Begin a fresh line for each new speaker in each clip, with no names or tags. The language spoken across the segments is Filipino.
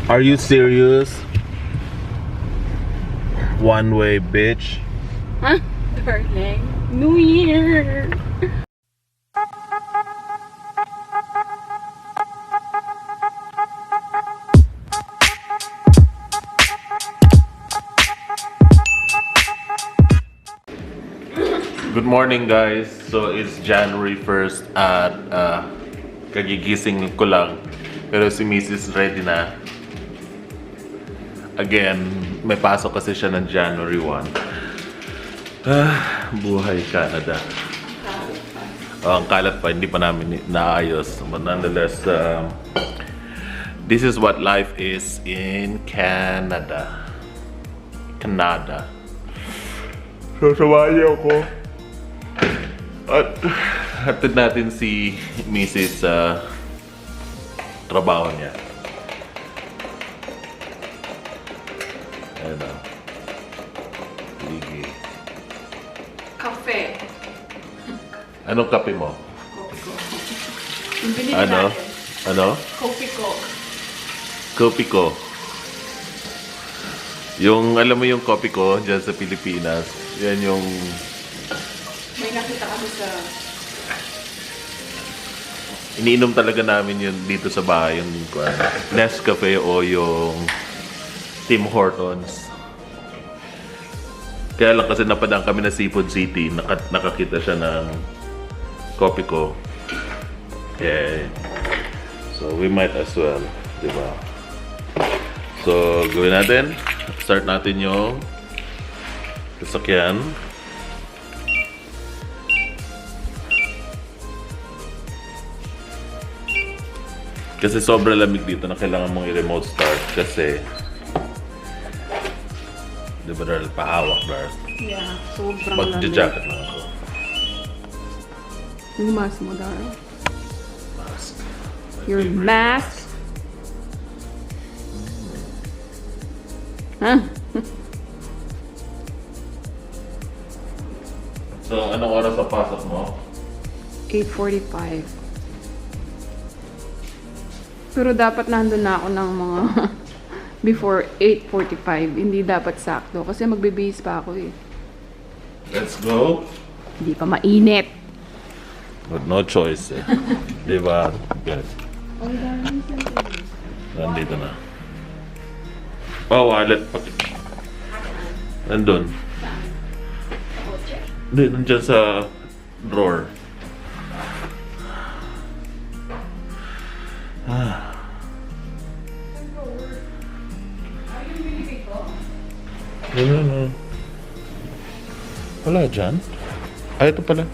Are you serious? One way, bitch.
Huh? Darling. New Year!
Good morning, guys. So it's January 1st at kagigising ko lang. Pero si Mrs. ready na. Again, may pasok kasi siya ng January 1. Buhay Canada. Ang kalat pa, hindi pa namin naayos. But nonetheless, this is what life is in Canada. So, samahan niyo ako. At hatid natin si Mrs. sa trabaho niya. Ayan o. Sige.
Cafe.
Anong kape mo?
Coffee ko. Yung binili
Ano?
natin.
Ano?
Coffee ko.
Kopi ko. Yung, alam mo yung kopi ko dyan sa Pilipinas, yan yung...
May nakita kami sa...
Iniinom talaga namin yun dito sa bahay, yung Nescafe o yung Tim Hortons. Kaya lang kasi napadaan kami na Seafood City, nakakita siya ng kopi ko. Yeah. So we might as well, diba? So gawin natin. Start natin yung sasakyan. Kasi sobrang lamig dito na kailangan mong i-remote start kasi diba Darl, pahawak Darl?
Yeah, sobrang lamig.
Mag-jacket lang ako.
Yung mask mo, darling.
Mask.
Your mask? Huh?
So, anong oras ang pasok mo?
8:45. Pero dapat nandun na ako ng mga before 8:45. Hindi dapat sakto kasi magbe-base pa ako eh.
Let's go!
Hindi pa mainit.
But no choice eh. Diba? Good. Nandito na. Oh, wallet. Nandun. Hindi, nandyan sa drawer. No. Wala dyan. Ito pala.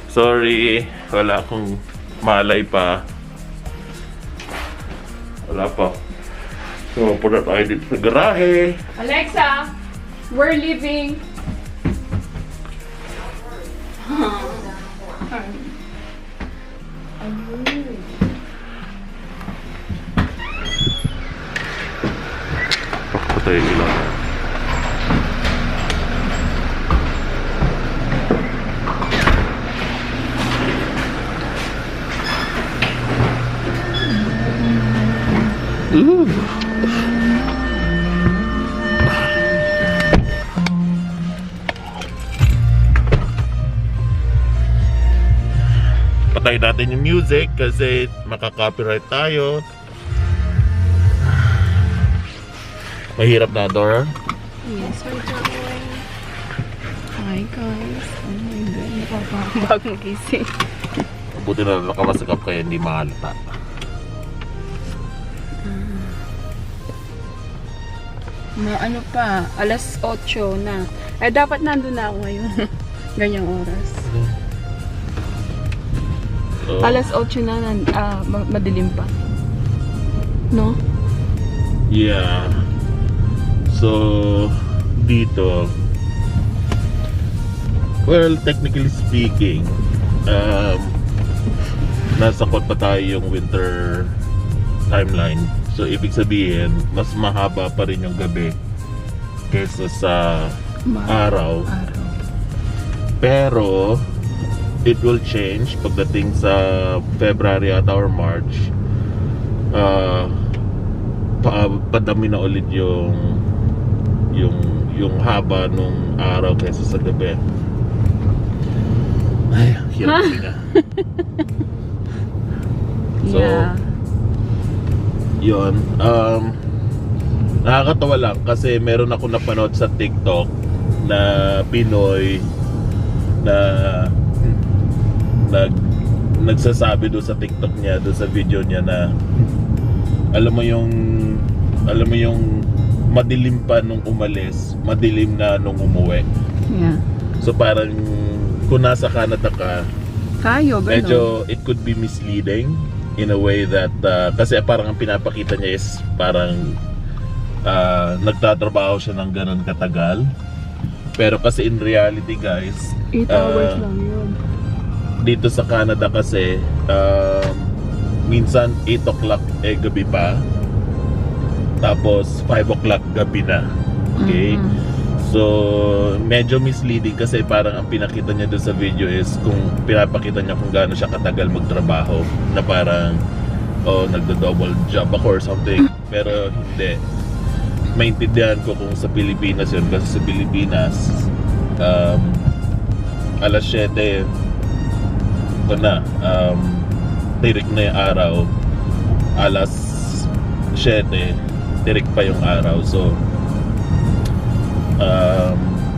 Sorry. Wala akong malay pa. Wala pa. So, punta tayo dito sa garahe.
Alexa, we're leaving.
Patay ilang. Ooh. Patay natin yung music kasi makaka-copyright tayo. Mahirap na, Dora?
Yes, we're going. Hi guys. Oh my God, nakakabagong gising.
Buti na nakamasakap kaya hindi mahalata.
Na ano pa, alas 8 na. Ay, dapat nandun na ako ngayon. Ganyang oras.
So,
Alas 8 na, madilim pa. No?
yeah. So, dito, well, technically speaking, nasa kot pa tayo yung winter timeline. So, ibig sabihin, mas mahaba pa rin yung gabi kesa sa araw. Pero, it will change pagdating sa February at or March. padami na ulit yung haba nung araw kaysa sa gabi. Ay, hirap na. So,
Yeah.
yun. Nakakatawa lang kasi meron ako napanood sa TikTok na Pinoy na nagsasabi doon sa TikTok niya, doon sa video niya na alam mo yung madilim pa nung umalis, madilim na nung umuwi.
Yeah.
So parang kung nasa Canada ka,
Kayo, gano'n.
medyo it could be misleading in a way that kasi parang ang pinapakita niya is parang nagtatrabaho siya ng ganun katagal. Pero kasi in reality guys,
8 hours lang yun.
dito sa Canada kasi minsan 8 o'clock gabi pa, tapos 5 o'clock gabi na. Okay? So medyo misleading kasi parang ang pinakita niya doon sa video is kung pinapakita niya kung gaano siya katagal magtrabaho, na parang nagdo-double job ako or something. Pero hindi, maintindihan ko kung sa Pilipinas yun, kasi sa Pilipinas alas 7 ito na, tirik na yung araw, alas 7 tirik pa yung araw. So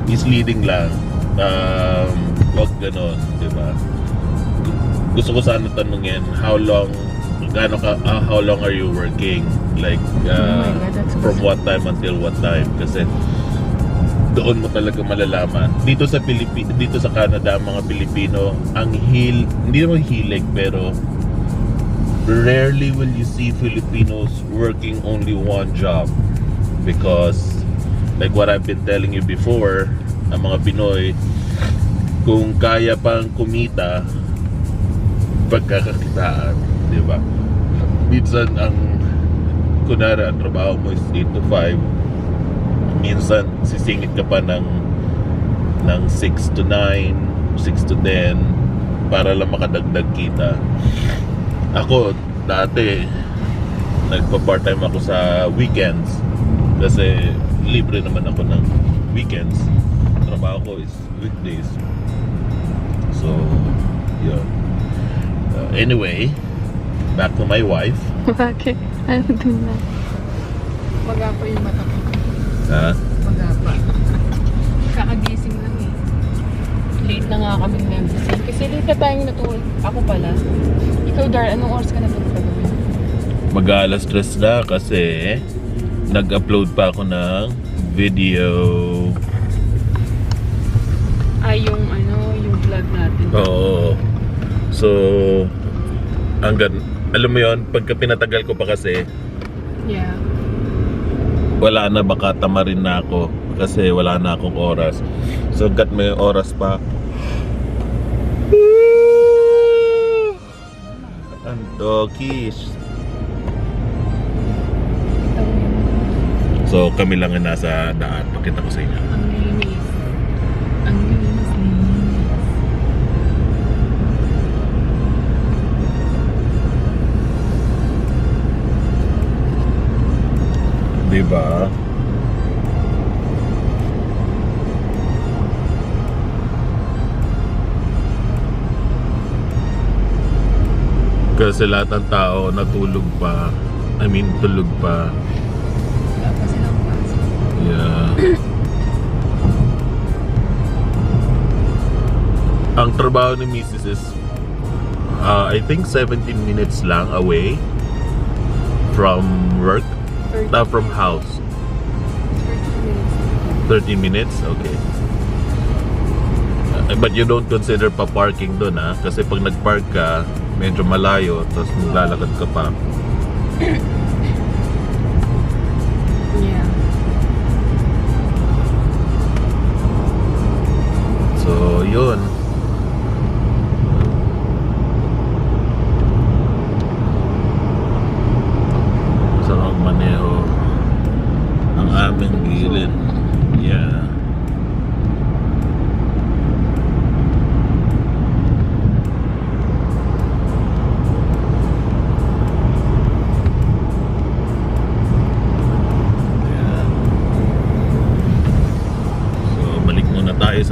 misleading lang, wag ganon, diba? Gusto ko sana tanungin how long are you working, like
God, that's
from what time until what time, kasi doon mo talaga malalaman. Dito sa Canada, ang mga Pilipino hindi naman hilig, pero rarely will you see Filipinos working only one job, because like what I've been telling you before, ang mga Pinoy, kung kaya pang kumita, pagkakakitaan, di ba? Minsan kunwari ang trabaho mo is 8 to 5, minsan sisingit ka pa ng 6 to 9, 6 to 10 para lang makadagdag kita. Ako dati nagpa-part-time ako sa weekends kasi libre naman ako ng weekends. Trabaho ko is weekdays. So yun. Anyway, back to my wife.
Bakit? Ano dun na? Magapa yung mata ko.
Ha?
Magapa. Kakagising lang eh. Late na nga kami nag-gising. Kasi late na tayong natulog. Ako pala. Ikaw, Dar, anong oras ka natulog pa gawin?
Mag-alas stress na kasi nag-upload pa ako ng video.
Ay, yung vlog natin.
Oo. So, alam mo yon, pagka pinatagal ko pa kasi,
Yeah.
wala na, baka tamarin na ako kasi wala na akong oras. So hanggat may oras pa, antokish. So kami lang ang nasa daan. Pakita ko sa inyo.
Ang linis. Ang linis.
Diba? Kasi lahat ng tao natulog pa. I mean, tulog pa.
Wala pa silang pasok.
Yeah. Ang trabaho ni Mrs. is I think 17 minutes lang away from work. From house. 30 minutes? Okay. But you don't consider pa parking doon, ha? Kasi pag nag-park ka, medyo malayo, tapos maglalakad ka pa.
Yeah.
So, yun. Sarang maneho ang aming gilid. Yeah.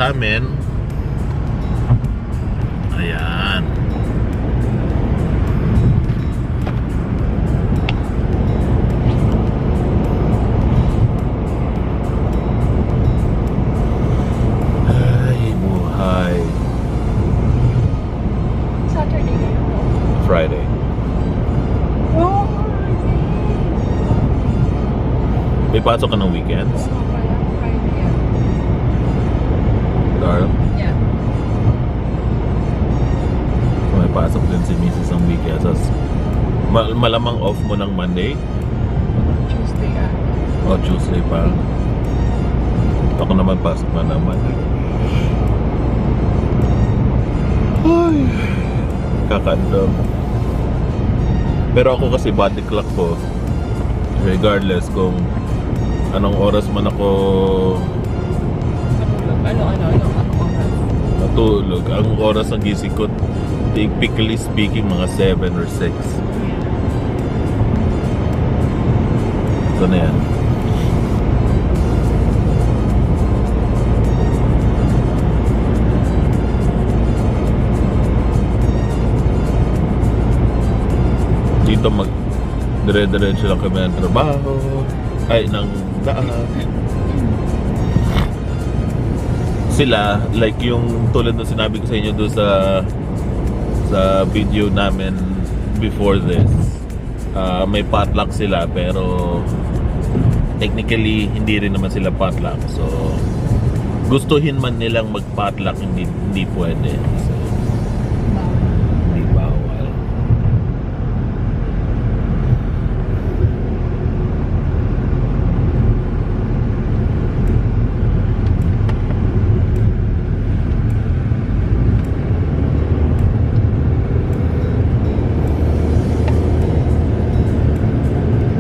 sa amin. Ayan. Ay, buhay.
Saturday na yun.
Friday.
Oh,
May pasok ka ng weekends?
Friday yan.
Darl?
Yeah.
May pasok din si Mrs. ang weekends. So, malamang off mo ng Monday?
Tuesday
O Tuesday pa? Ako naman pasok na naman. Ay, kakandam. Pero ako kasi body clock ko, regardless kung anong oras man ako
Ano oras?
natulog, ang oras ng gising ko, typically speaking, mga 7 or 6. Ito na yan. Dito dire-diretso lang kami ng trabaho, ay ng daan. Sila, like yung tulad na sinabi ko sa inyo doon sa video namin before this, may potluck sila pero technically hindi rin naman sila potluck, so gustuhin man nilang mag-potluck, hindi pwede, so hindi bawal.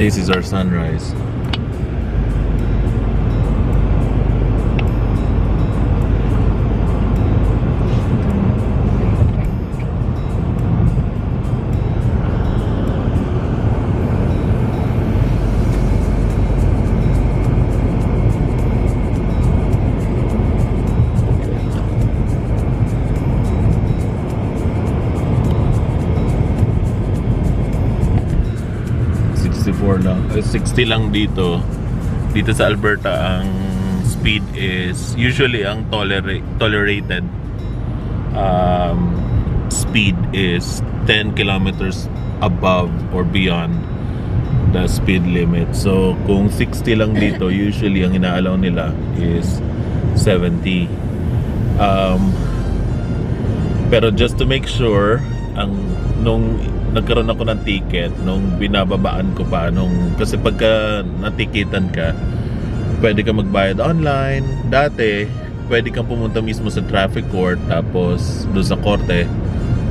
This is our sunrise. Lang. 60 lang dito sa Alberta. Ang speed is usually ang tolerated speed is 10 kilometers above or beyond the speed limit. So kung 60 lang dito, usually ang inaalaw nila is 70. Pero just to make sure, nung nagkaroon ako ng ticket, nung binababaan ko pa, kasi pagka natikitan ka, pwede ka magbayad online. Dati, pwede kang pumunta mismo sa traffic court, tapos doon sa korte,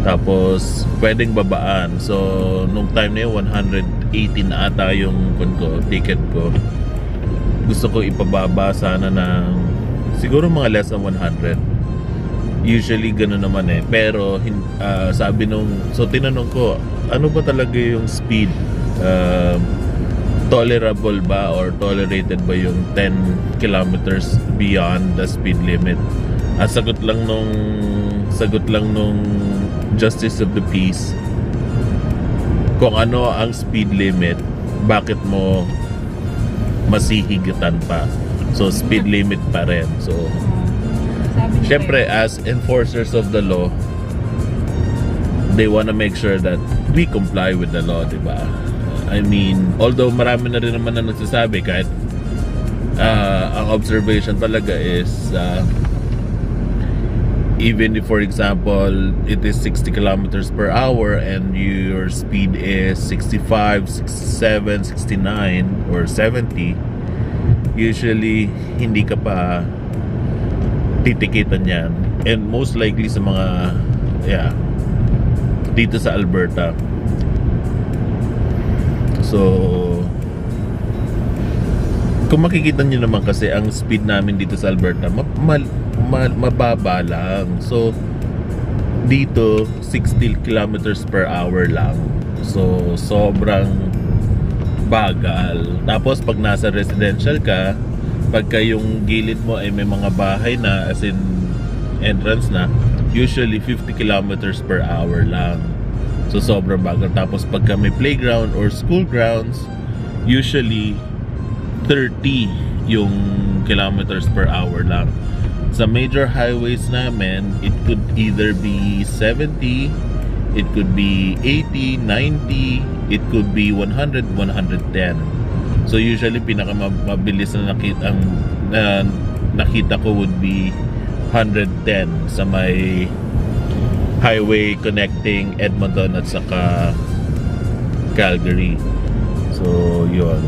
tapos pwedeng babaan. So, nung time na yun, 118 ata yung ticket ko. Gusto ko ipababa sana ng siguro mga less than 100. Usually gano'n naman eh. Pero sabi so tinanong ko, ano ba talaga yung speed? Tolerable ba or tolerated ba yung 10 kilometers beyond the speed limit? Sagot lang nung Justice of the Peace, kung ano ang speed limit, bakit mo masihigatan pa? So speed limit pa rin. So syempre, as enforcers of the law, they wanna make sure that we comply with the law, diba? I mean, although marami na rin naman na nagsasabi, kahit ang observation talaga is even if, for example, it is 60 kilometers per hour and your speed is 65, 67, 69, or 70, usually hindi ka pa titikitan yan. And most likely sa mga dito sa Alberta. So kung makikita nyo naman, kasi ang speed namin dito sa Alberta mababa lang. So dito 60 kilometers per hour lang. So sobrang bagal. Tapos pag nasa residential ka, pagka yung gilid mo ay may mga bahay na, as in entrance na, usually 50 kilometers per hour lang. So sobrang bagal. Tapos pagka may playground or school grounds, usually 30 yung kilometers per hour lang. Sa major highways namin, it could either be 70, it could be 80, 90, it could be 100, 110. So usually pinakamabilis na nakita ko would be 110 sa may highway connecting Edmonton at saka Calgary. So yun.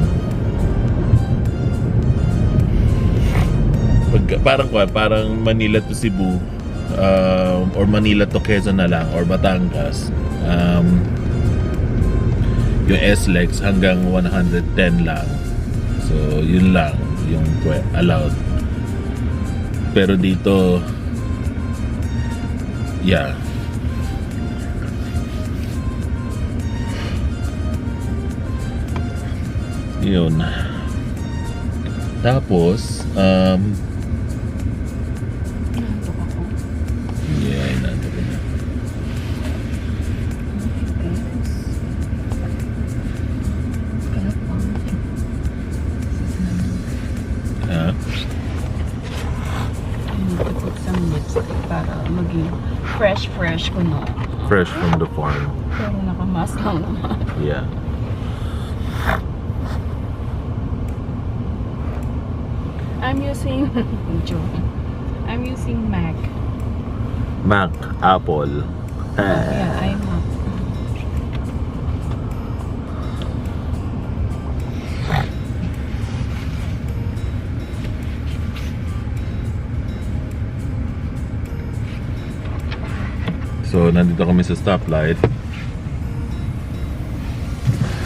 Parang Manila to Cebu, or Manila to Quezon na lang, or Batangas, yung SLEX hanggang 110 lang. So yun lang yung allowed. Pero dito, yeah, yun. Tapos
Nantok ako.
yeah, nanto ko na. Ha?
I need to put some lipstick para maging fresh ko na.
Fresh from the farm.
Pero nakamask lang naman.
Yeah.
I'm using I'm using MAC.
Mac, Apple.
Yeah, I'm MAC.
So, nandito kami sa stoplight.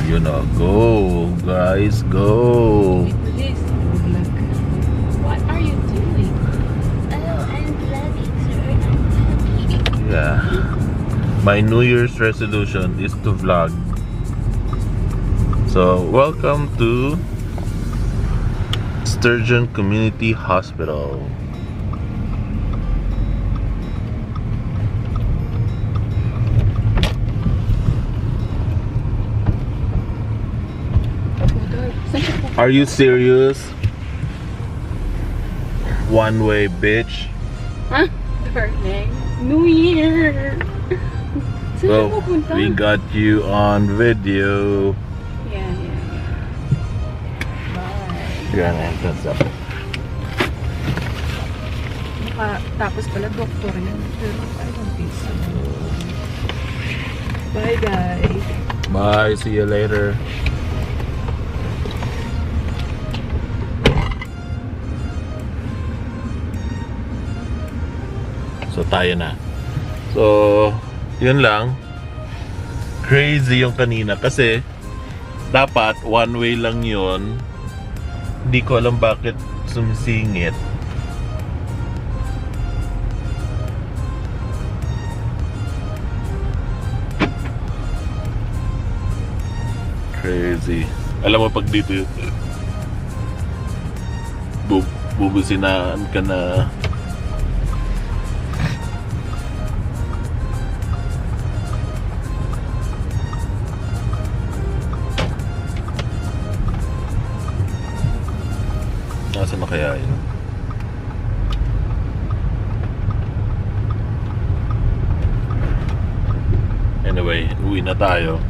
You know, go, guys, go.
Please, good luck. What are you doing?
Oh, I'm vlogging, sir. I'm vlogging.
Yeah. My New Year's resolution is to vlog. So, welcome to Sturgeon Community Hospital. Are you serious? One way, bitch.
Huh? Darling. New Year! Saan
Well,
ka pupunta?
we got you on video.
Yeah. Bye.
Yan, entrance up.
Tapos pala doktor yun. Pero I don't think so. Bye, guys.
Bye, see you later. So tayo na. So, yun lang. Crazy yung kanina kasi dapat one way lang yun. Hindi ko alam bakit sumisingit. Crazy. Alam mo pag dito bubusinaan ka na. Nasaan na kaya yun? Anyway, uwi na tayo.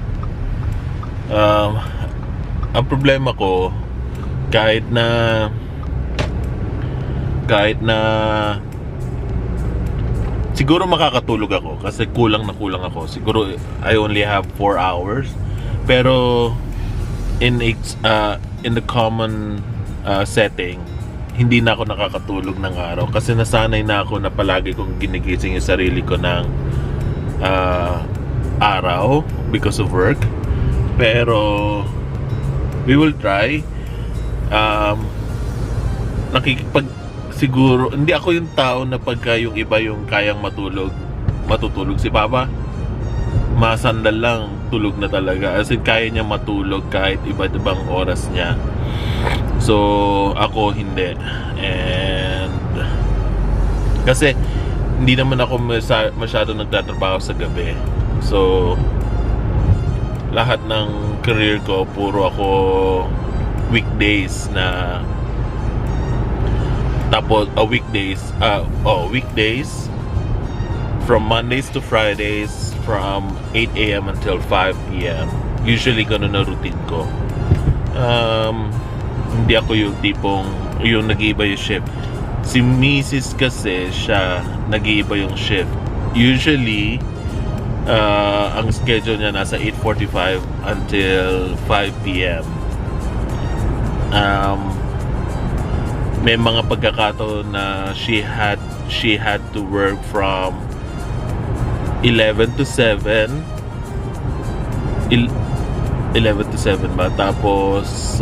Ang problema ko, kahit na siguro makakatulog ako kasi kulang ako. Siguro I only have 4 hours. Pero in the common setting, hindi na ako nakakatulog ng araw kasi nasanay na ako na palagi kong ginigising yung sarili ko ng araw because of work. Pero we will try. Siguro hindi ako yung tao na pagka yung iba yung kayang matutulog. Si Papa masandal lang, tulog na talaga, as in kaya niya matulog kahit iba't ibang oras niya. So ako hindi. And kasi hindi naman ako masyado nagtatrabaho sa gabi. So, lahat ng career ko, puro ako weekdays na tapos weekdays from Mondays to Fridays from 8 a.m. until 5 p.m. Usually ganun na routine ko. Hindi ako yung tipong yung nag-iiba yung shift. Si Mrs. kasi siya nag-iiba yung shift. Usually ang schedule niya nasa 8:45 until 5 p.m. May mga pagkakataon na she had to work from 11 to 7 11 to 7 ba, tapos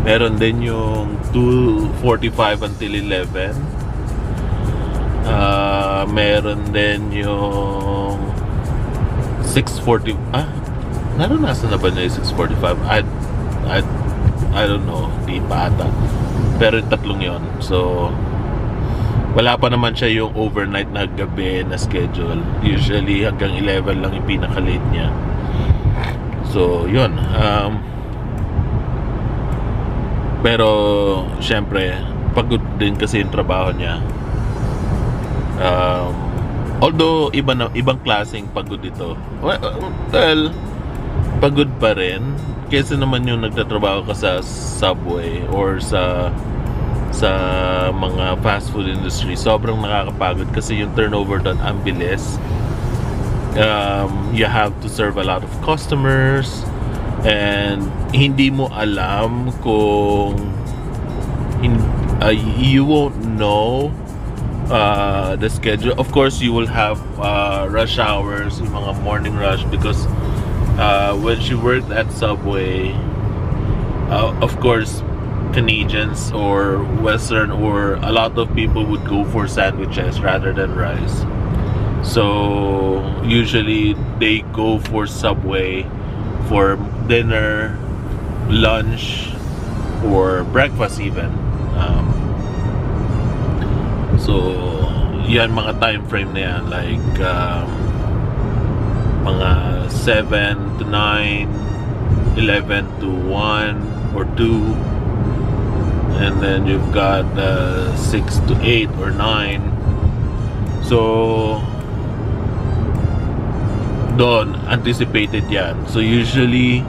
meron din yung 2:45 until 11. Meron din yung 6:40. Naranasan na ba niya yung 6:45? I don't know, di pa ata. Pero yung tatlong yon. So, wala pa naman siya yung overnight na gabi na schedule. Usually hanggang 11 lang yung pinaka-late niya. So, yun. Pero, syempre, pagod din kasi yung trabaho niya. Although, ibang klaseng pagod ito. Well, pagod pa rin. Kesa naman yung nagtatrabaho ka sa Subway or sa mga fast food industry, sobrang nakakapagod kasi yung turnover doon ang bilis. You have to serve a lot of customers and hindi mo alam kung you won't know the schedule. Of course, you will have rush hours, yung mga morning rush, because when she worked at Subway, of course, Canadians or Western or a lot of people would go for sandwiches rather than rice. So usually they go for Subway for dinner, lunch, or breakfast even. So yan, mga time frame na yan, like mga 7 to 9, 11 to 1 or 2, and then you've got 6 to 8 or 9. So doon anticipated yan. So usually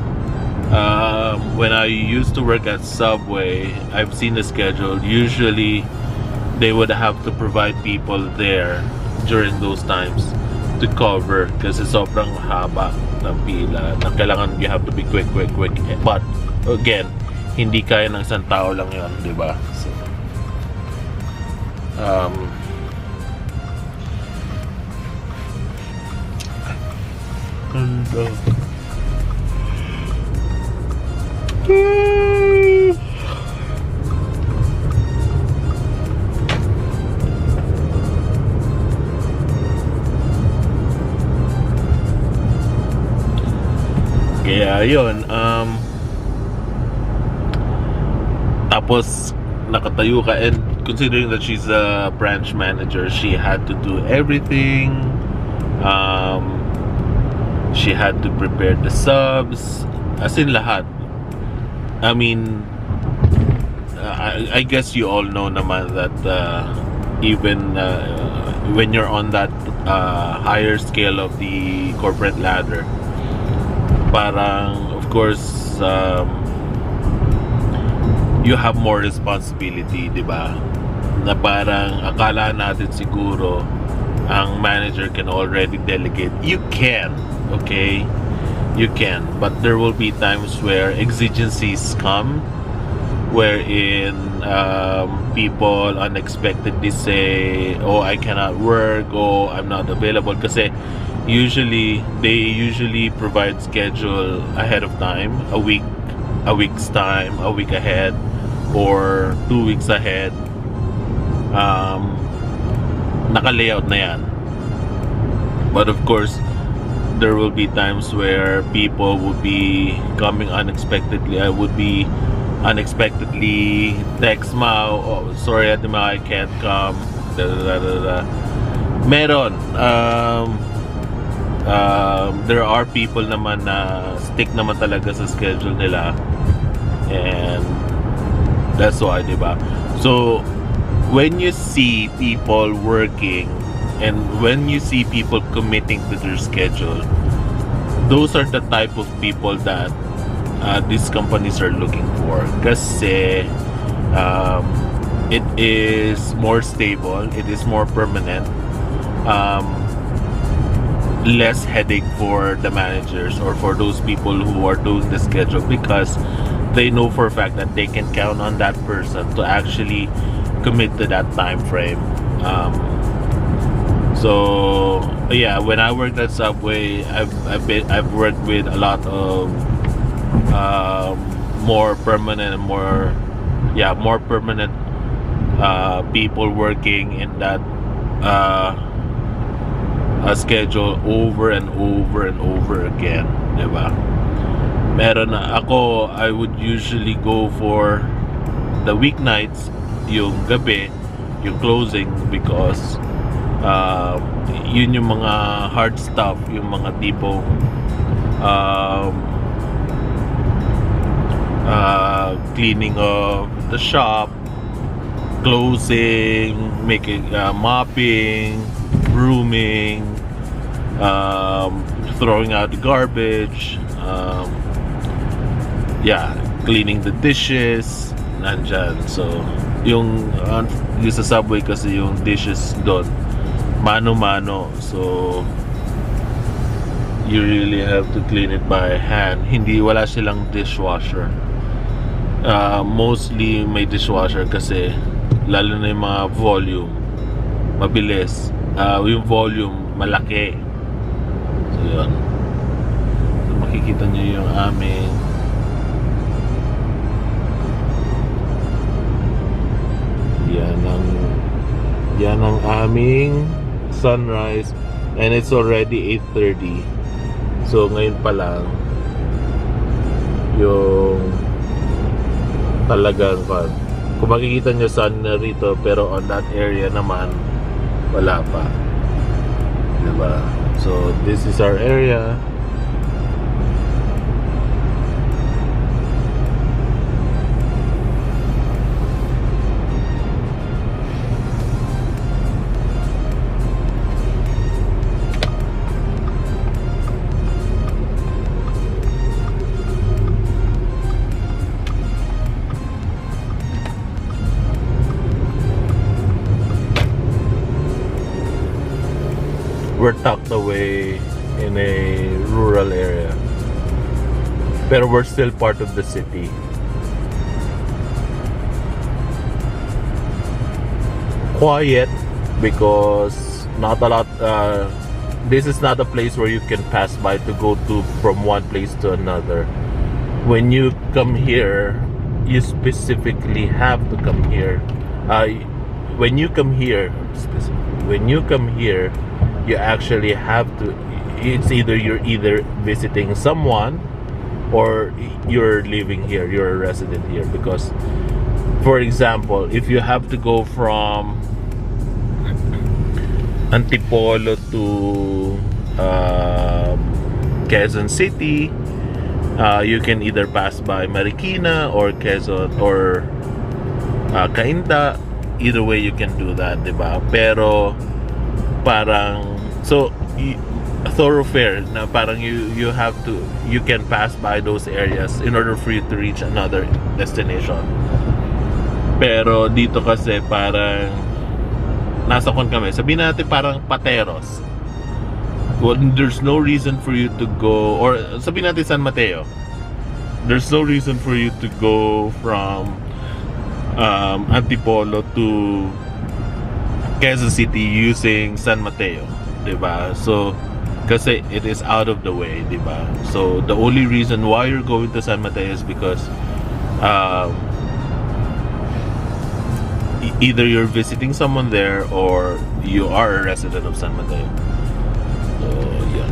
when I used to work at Subway, I've seen the schedule. Usually they would have to provide people there during those times to cover kasi sobrang haba ng pila na kailangan you have to be quick. But again, hindi kaya ng isang tao lang yun, di ba? So, ganda. Kaya yun, tapos nakatayo ka, and considering that she's a branch manager, she had to do everything. She had to prepare the subs, as in lahat. I mean, I guess you all know naman that even when you're on that higher scale of the corporate ladder, parang of course you have more responsibility, di ba? Na parang akala natin siguro ang manager can already delegate. You can, okay? You can, but there will be times where exigencies come, wherein people unexpectedly say, oh, I cannot work, oh, I'm not available, kasi they usually provide schedule ahead of time, a week's time, a week ahead, or 2 weeks ahead. Naka-layout na yan. But of course, there will be times where people would be coming unexpectedly. I would be unexpectedly text Mao, oh, sorry Ate Mao, I can't come. Meron. There are people naman na stick naman talaga sa schedule nila. And that's why, di ba? So, when you see people working and when you see people committing to their schedule, those are the type of people that these companies are looking for. Kasi it is more stable, it is more permanent, less headache for the managers or for those people who are doing the schedule, because they know for a fact that they can count on that person to actually commit to that time frame. So yeah, when I worked at Subway, I've worked with a lot of more permanent, more permanent people working in that schedule over and over and over again, diba? Meron na ako, I would usually go for the weeknights, yung gabi, yung closing, because yun yung mga hard stuff, yung mga tipong cleaning of the shop, closing, making mopping, brooming, throwing out the garbage, cleaning the dishes, nandyan. So yung sa Subway kasi yung dishes doon mano-mano, so you really have to clean it by hand. Wala silang dishwasher. Mostly may dishwasher kasi lalo na yung mga volume mabilis, yung volume malaki. So yun, so, makikita nyo yung aming yan ang aming sunrise, and it's already 8:30. So ngayon pa lang yung talagang kung makikita nyo sun na rito, pero on that area naman wala pa, diba? So this is our area. We're tucked away in a rural area, pero we're still part of the city. Quiet because not a lot. This is not a place where you can pass by to go to from one place to another. When you come here, you specifically have to come here. When you come here, you actually have to, it's either you're visiting someone or you're living here, you're a resident here. Because for example, if you have to go from Antipolo to Quezon City, you can either pass by Marikina or Quezon or Cainta. Either way you can do that, diba? Pero parang so thoroughfare na parang you can pass by those areas in order for you to reach another destination. Pero dito kasi parang nasa kon kami, sabihin natin parang Pateros. Well, there's no reason for you to go, or sabihin natin San Mateo, there's no reason for you to go from Antipolo to Quezon City using San Mateo, diba? So kasi it is out of the way, diba? So the only reason why you're going to San Mateo is because either you're visiting someone there or you are a resident of San Mateo. So yeah.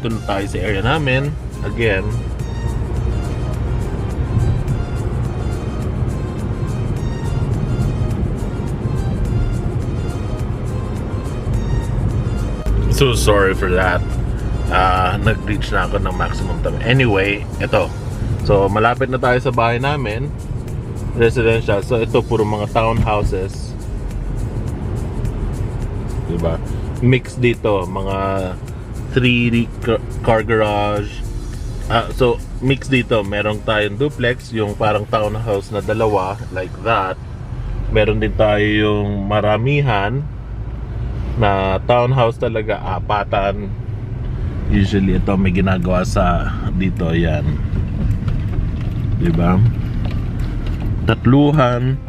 nandito na tayo sa area namin. Again. So sorry for that. Nag-reach na ako ng maximum time. Anyway, ito. So malapit na tayo sa bahay namin. Residential. So ito puro mga townhouses. Diba? Mix dito. Mga 3 car garage. So mix dito. Meron tayong duplex. Yung parang townhouse na dalawa. Like that. Meron din tayo yung maramihan na townhouse talaga, apatan. Usually ito may ginagawa sa dito, yan. Diba? Tatluhan.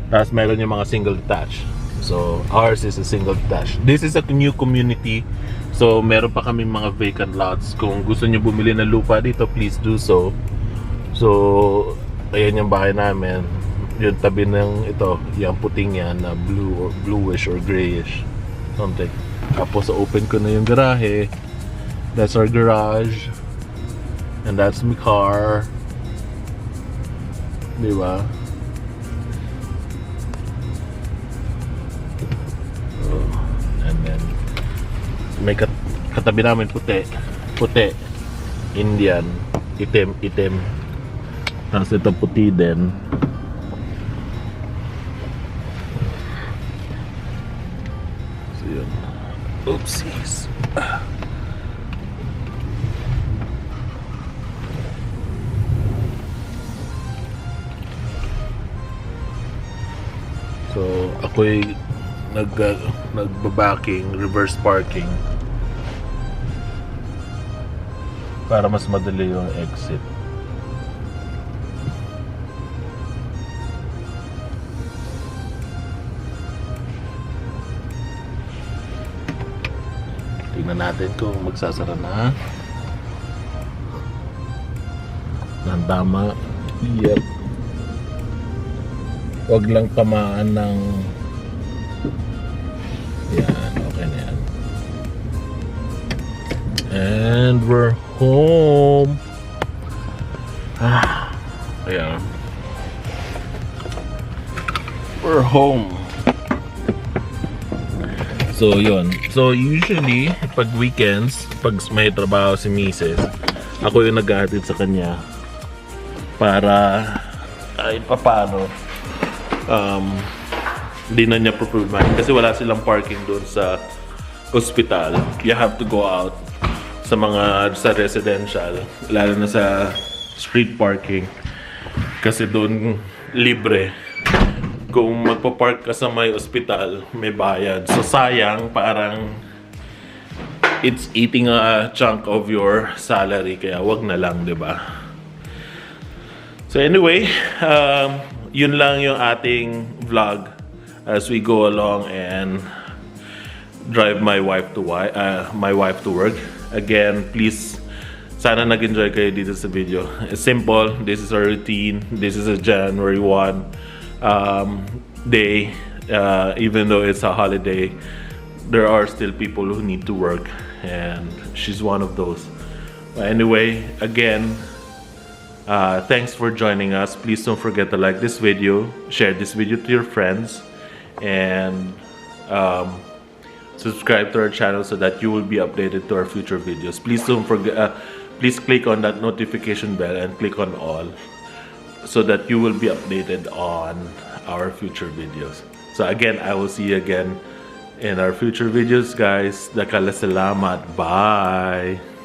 Tapos meron yung mga single detached. So ours is a single detached. This is a new community. So meron pa kaming mga vacant lots. Kung gusto nyo bumili ng lupa dito, please do so. So ayan yung bahay namin. Yung tabi ng ito, yung puting yan na blue or bluish or grayish something. Tapos open ko na yung garahe. That's our garage. And that's my car. Diba? And then may katabi namin puti. Indian. Itim. Tapos ito puti din. Oopsies. So, ako'y nagbabacking, reverse parking para mas madali yung exit. Tingnan natin kung magsasara na. Nang tama. Yep. Huwag lang tamaan ng... Yan, okay na yan. And we're home. Ayan. We're home. So yun. So usually pag weekends, pag may trabaho si Mrs., ako yung naghahatid sa kanya para kahit paano hindi na niya problemahin kasi wala silang parking doon sa hospital. You have to go out sa residential, lalo na sa street parking kasi doon libre. Kung magpa-park ka sa may ospital, may bayad. So sayang, parang it's eating a chunk of your salary. Kaya wag na lang, di ba? So anyway, yun lang yung ating vlog as we go along and drive my wife to work. Again, please, sana nag-enjoy kayo dito sa video. It's simple. This is our routine. This is a January 1 day. Even though it's a holiday, there are still people who need to work, and she's one of those. But anyway, again, thanks for joining us. Please don't forget to like this video, share this video to your friends, and subscribe to our channel so that you will be updated to our future videos. Please don't forget, please click on that notification bell and click on all so that you will be updated on our future videos. So again, I will see you again in our future videos, guys. Dakala salamat. Bye!